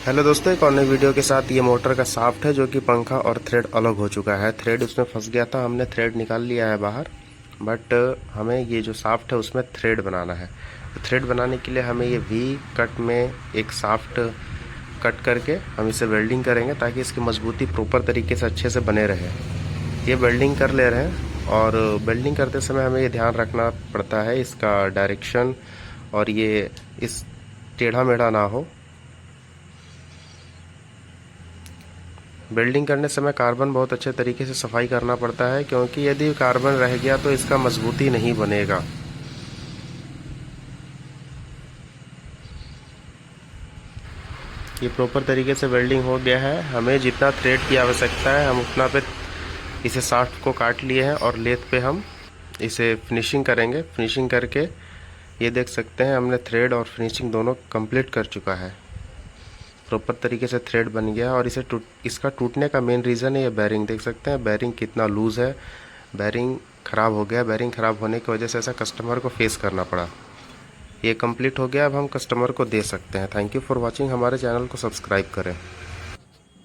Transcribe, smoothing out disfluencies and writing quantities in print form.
Hello दोस्तों, एक और नई वीडियो के साथ। ये मोटर का शाफ्ट है जो कि पंखा और थ्रेड अलग हो चुका है। थ्रेड उसमें फंस गया था, हमने थ्रेड निकाल लिया है बाहर, बट हमें ये जो शाफ्ट है उसमें थ्रेड बनाना है। तो थ्रेड बनाने के लिए हमें ये वी कट में एक शाफ्ट कट करके हम इसे वेल्डिंग करेंगे ताकि इसकी मजबूती प्रॉपर तरीके से अच्छे से बने रहे। ये वेल्डिंग कर ले रहे हैं, और वेल्डिंग करते समय हमें ये ध्यान रखना पड़ता है इसका डायरेक्शन, और ये इस टेढ़ा मेढ़ा ना हो। वेल्डिंग करने समय कार्बन बहुत अच्छे तरीके से सफाई करना पड़ता है, क्योंकि यदि कार्बन रह गया तो इसका मजबूती नहीं बनेगा। ये प्रॉपर तरीके से वेल्डिंग हो गया है। हमें जितना थ्रेड की आवश्यकता है हम उतना पे इसे शाफ्ट को काट लिए हैं, और लेथ पे हम इसे फिनिशिंग करेंगे। फिनिशिंग करके ये देख सकते हैं हमने थ्रेड और फिनिशिंग दोनों कंप्लीट कर चुका है। प्रॉपर तरीके से थ्रेड बन गया, और इसका टूटने का मेन रीज़न है ये बैरिंग। देख सकते हैं बैरिंग कितना लूज़ है। बैरिंग ख़राब हो गया। बैरिंग ख़राब होने की वजह से ऐसा कस्टमर को फेस करना पड़ा। ये कंप्लीट हो गया, अब हम कस्टमर को दे सकते हैं। Thank you for watching. हमारे चैनल को सब्सक्राइब करें।